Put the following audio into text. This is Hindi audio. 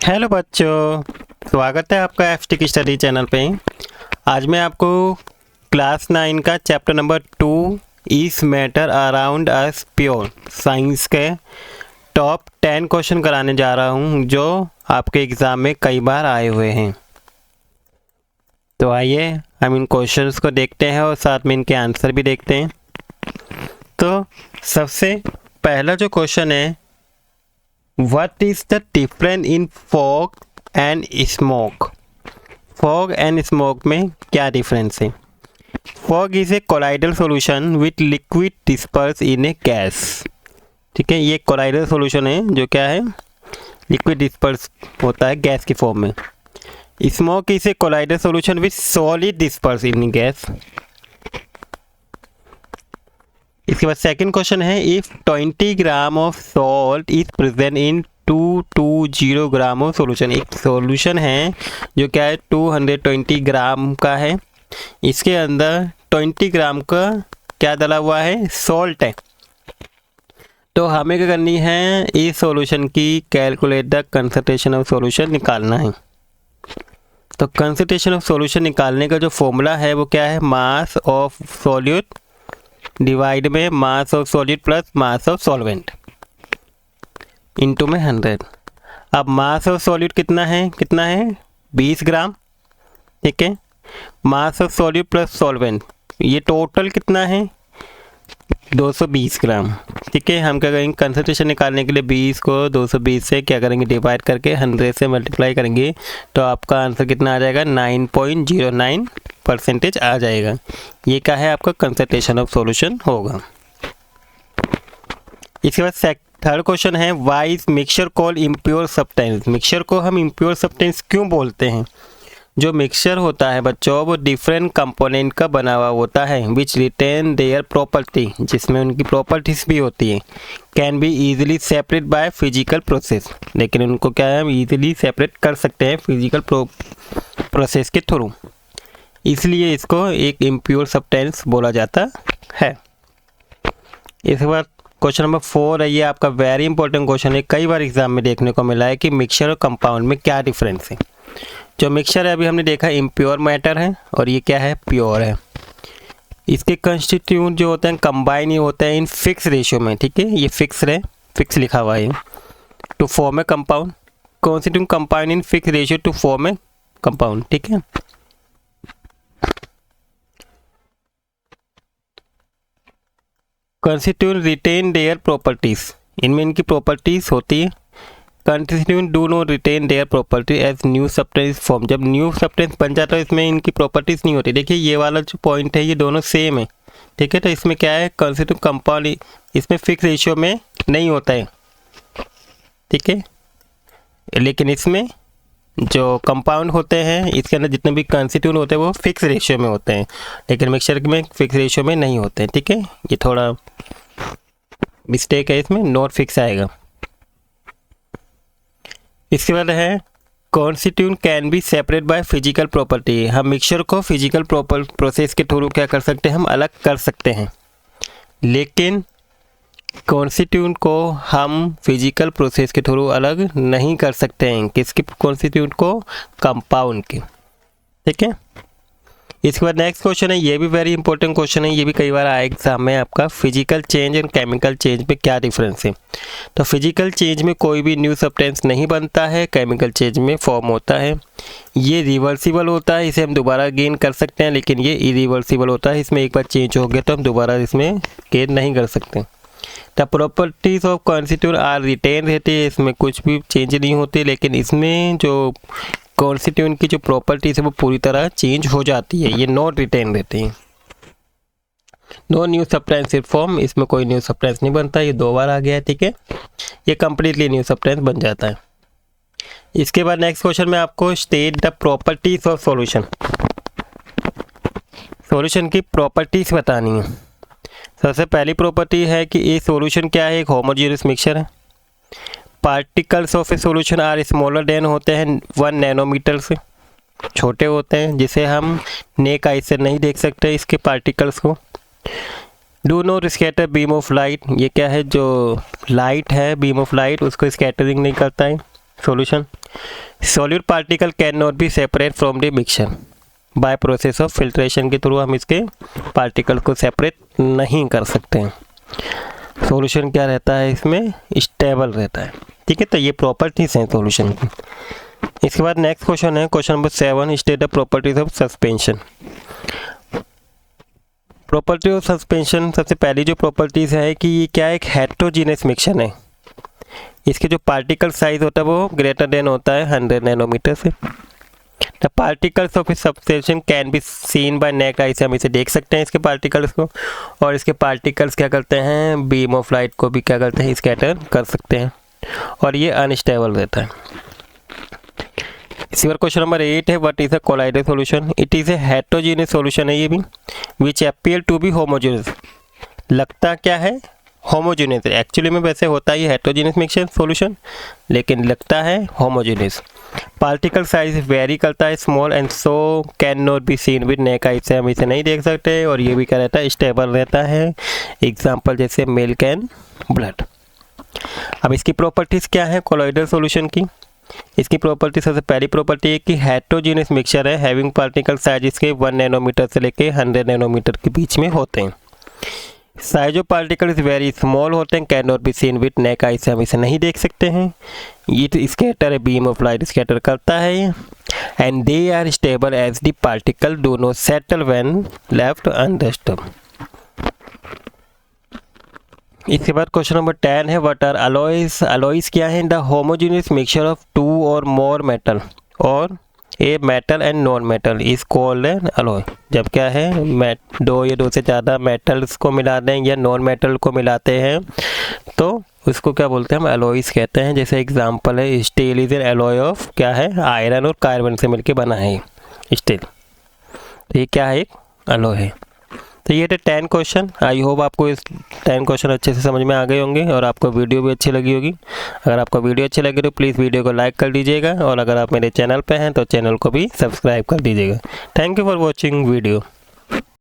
हेलो बच्चों, स्वागत है आपका एफ टी स्टडी चैनल पे। आज मैं आपको क्लास 9 का chapter number 2 is matter around us pure science के टॉप 10 क्वेश्चन कराने जा रहा हूँ जो आपके एग्ज़ाम में कई बार आए हुए हैं। तो आइए हम इन क्वेश्चंस को देखते हैं और साथ में इनके आंसर भी देखते हैं। तो सबसे पहला जो क्वेश्चन है, What is the difference in fog and smoke? Fog and smoke में क्या डिफरेंस है? Fog is a colloidal solution with liquid dispersed in a gas. ठीक है, ये colloidal solution है जो क्या है, liquid dispersed होता है गैस की फॉर्म में। Smoke is a colloidal solution with solid dispersed in gas. इसके बाद सेकंड क्वेश्चन है, if 20 gram of salt is present in 220 gram of solution. एक सॉल्यूशन है जो क्या है 220 ग्राम का है, इसके अंदर 20 ग्राम का क्या डाला हुआ है, सॉल्ट है। तो हमें क्या करनी है, इस सॉल्यूशन की calculate the concentration of solution निकालना है। तो कंसंट्रेशन ऑफ सॉल्यूशन निकालने का जो फॉर्मूला है वो क्या है, मास ऑफ सॉल्यूट डिवाइड में mass of solid plus mass of solvent into में 100। अब मास ऑफ सॉलिड कितना है 20 ग्राम। ठीक है, mass of solid plus solvent ये टोटल कितना है 220 ग्राम। ठीक है, हम क्या करेंगे, कंसंट्रेशन निकालने के लिए 20 को 220 से क्या करेंगे, डिवाइड करके 100 से मल्टीप्लाई करेंगे तो आपका आंसर कितना आ जाएगा, 9.09% आ जाएगा। ये क्या है, आपका कंसंट्रेशन ऑफ सॉल्यूशन होगा। इसके बाद थर्ड क्वेश्चन है, why is mixture called impure substance. Mixture को हम इम्प्योर सब्सटेंस क्यों बोलते हैं? जो मिक्सचर होता है बच्चों वो डिफरेंट कंपोनेंट का बना हुआ होता है विच रिटेन देयर प्रॉपर्टी, जिसमें उनकी प्रॉपर्टीज भी होती है। Can be easily separate by physical process, लेकिन उनको क्या है, हम ईजिली सेपरेट कर सकते हैं फिजिकल प्रोसेस के थ्रू, इसलिए इसको एक इम्प्योर सब्सटेंस बोला जाता है। इसके बाद क्वेश्चन नंबर 4 है, ये आपका वेरी इंपॉर्टेंट क्वेश्चन है, कई बार एग्जाम में देखने को मिला है कि मिक्सचर और कंपाउंड में क्या डिफरेंस है। जो मिक्सचर है अभी हमने देखा इम्प्योर मैटर है और ये क्या है, प्योर है। इसके कंस्टिट्यूट जो होते हैं कंबाइन ही होते हैं इन फिक्स रेशियो में। ठीक है, ये फिक्स है, फिक्स लिखा हुआ है, to form a compound. Constitute combine in fix ratio to form a compound. ठीक है, कंस्टिट्यूट रिटेन देयर प्रॉपर्टीज, इनमें इनकी प्रॉपर्टीज होती है। Constitute do not retain their property as new substance form, जब न्यू सब्सटेंस बन जाता है इसमें इनकी प्रॉपर्टीज नहीं होती। देखिए ये वाला जो पॉइंट है ये दोनों सेम है। ठीक है, तो इसमें क्या है, कंस्टिट्यूट कंपाउंड इसमें फिक्स रेशियो में नहीं होता है। ठीक है, लेकिन इसमें जो कंपाउंड होते हैं इसके अंदर जितने भी कंस्टिट्यूट होते हैं वो फिक्स रेशियो में होते हैं, लेकिन मिक्सचर में फिक्स रेशियो में नहीं होते हैं। ठीक है, ये थोड़ा मिस्टेक है, इसमें नॉट फिक्स आएगा। इसके बाद है constitute can be separate by physical property. हम मिक्सचर को फिजिकल प्रोसेस के थ्रू क्या कर सकते हैं, हम अलग कर सकते हैं, लेकिन कॉन्स्टिट्यूट को हम फिजिकल प्रोसेस के थ्रू अलग नहीं कर सकते हैं। किसके कॉन्स्टिट्यूट को, कंपाउंड के। ठीक है, इसके बाद नेक्स्ट क्वेश्चन है, ये भी वेरी इंपॉर्टेंट क्वेश्चन है, ये भी कई बार आया एग्जाम में आपका, physical change and chemical change में क्या डिफरेंस है। तो फिजिकल चेंज में कोई भी न्यू सब्सटेंस नहीं बनता है, केमिकल चेंज में फॉर्म होता है। ये रिवर्सिबल होता है, इसे हम दोबारा गेन कर सकते हैं, लेकिन ये इरिवर्सिबल होता है, इसमें एक बार चेंज हो गया तो हम दोबारा इसमें गेन नहीं कर सकते। The properties of constitute are retain रहती है, इसमें कुछ भी चेंज नहीं होती, लेकिन इसमें जो कॉन्स्टिट्यूट की जो प्रॉपर्टीज है वो पूरी तरह चेंज हो जाती है, ये नॉट रिटेन रहती है। नो न्यू सब्सटेंस फॉर्म, इसमें कोई न्यू सब्सटेंस नहीं बनता, ये 2 बार आ गया है। ठीक है, ये कंप्लीटली न्यू सब्सटेंस बन जाता है। इसके बाद नेक्स्ट क्वेश्चन में आपको state the properties of solution, solution की प्रॉपर्टीज बतानी है। सबसे पहली प्रॉपर्टी है कि ये सॉल्यूशन क्या है, एक होमोजेनियस मिक्सचर है। Particles of a solution are smaller than होते हैं 1 नैनोमीटर से, छोटे होते हैं, जिसे हम नेक आई से नहीं देख सकते इसके पार्टिकल्स को। Do not scatter beam of light, ये क्या है, जो लाइट है बीम ऑफ लाइट उसको स्कैटरिंग नहीं करता है solution. Solute particle can not B separate from the mixture by process of filtration के थ्रू हम इसके पार्टिकल को सेपरेट नहीं कर सकते हैं। सॉल्यूशन क्या रहता है इसमें, स्टेबल रहता है। ठीक है, तो ये प्रॉपर्टीज़ हैं सॉल्यूशन की। इसके बाद नेक्स्ट क्वेश्चन है question number 7, state the properties of suspension. Property of suspension, सबसे पहली जो प्रॉपर्टीज़ है कि ये क्या एक हेट्रोजीनियस मिक्सचर है। इसके जो पार्टिकल साइज होता है वो ग्रेटर देन होता है 100 नैनोमीटर से। The particles of substance can be seen by naked eye से हम इसे देख सकते हैं इसके पार्टिकल्स को, और इसके पार्टिकल्स क्या करते हैं, बीम ऑफ लाइट को भी क्या करते हैं, स्कैटर कर सकते हैं, और ये अनस्टेबल रहता है। इसी बार क्वेश्चन नंबर 8 है, what is a colloidal solution. It is a heterogeneous solution है ये भी, विच अपीयर टू बी होमोजेनियस। लगता क्या है, होमोजेनियस, एक्चुअली में वैसे होता है ये हेट्रोजीनियस मिक्सचर सॉल्यूशन, लेकिन लगता है होमोजेनियस। पार्टिकल साइज वेरी करता है, small and so can not be seen with naked eye से हम इसे नहीं देख सकते, और ये भी क्या रहता है, स्टेबल रहता है। एग्जाम्पल जैसे मिल्क एंड ब्लड। अब इसकी प्रॉपर्टीज़ क्या है कोलॉइडल सॉल्यूशन की। इसकी प्रॉपर्टी, सबसे पहली प्रॉपर्टी है कि हेट्रोजीनियस मिक्सचर है, हैविंग पार्टिकल साइज इसके 1 नैनोमीटर से लेके 100 नैनोमीटर के बीच में होते हैं। Size of particle is very small होते हैं, can not be seen with naked eye से हम इसे नहीं देख सकते हैं। ये स्कैटर है, बीम ऑफ लाइट स्कैटर करता है ये। And they are stable as the particle do not settle when left undisturbed. इसके बाद क्वेश्चन नंबर 10 है, व्हाट आर अलॉयज। अलॉयज क्या है, द होमोजेनियस मिक्सचर ऑफ 2 और मोर मेटल और a metal and non metal is called an alloy. जब क्या है, दो या दो से ज़्यादा मेटल्स को मिला दें या नॉन मेटल को मिलाते हैं तो उसको क्या बोलते हैं, हम अलॉयज कहते हैं। जैसे एग्जांपल है, steel is an alloy of क्या है, आयरन और कार्बन से मिलके बना है स्टील, तो ये क्या है, एक अलॉय है। तो ये थे 10 क्वेश्चन। आई होप आपको इस 10 क्वेश्चन अच्छे से समझ में आ गए होंगे और आपको वीडियो भी अच्छी लगी होगी। अगर आपको वीडियो अच्छी लगी तो प्लीज़ वीडियो को लाइक कर दीजिएगा, और अगर आप मेरे चैनल पे हैं तो चैनल को भी सब्सक्राइब कर दीजिएगा। Thank you for watching video.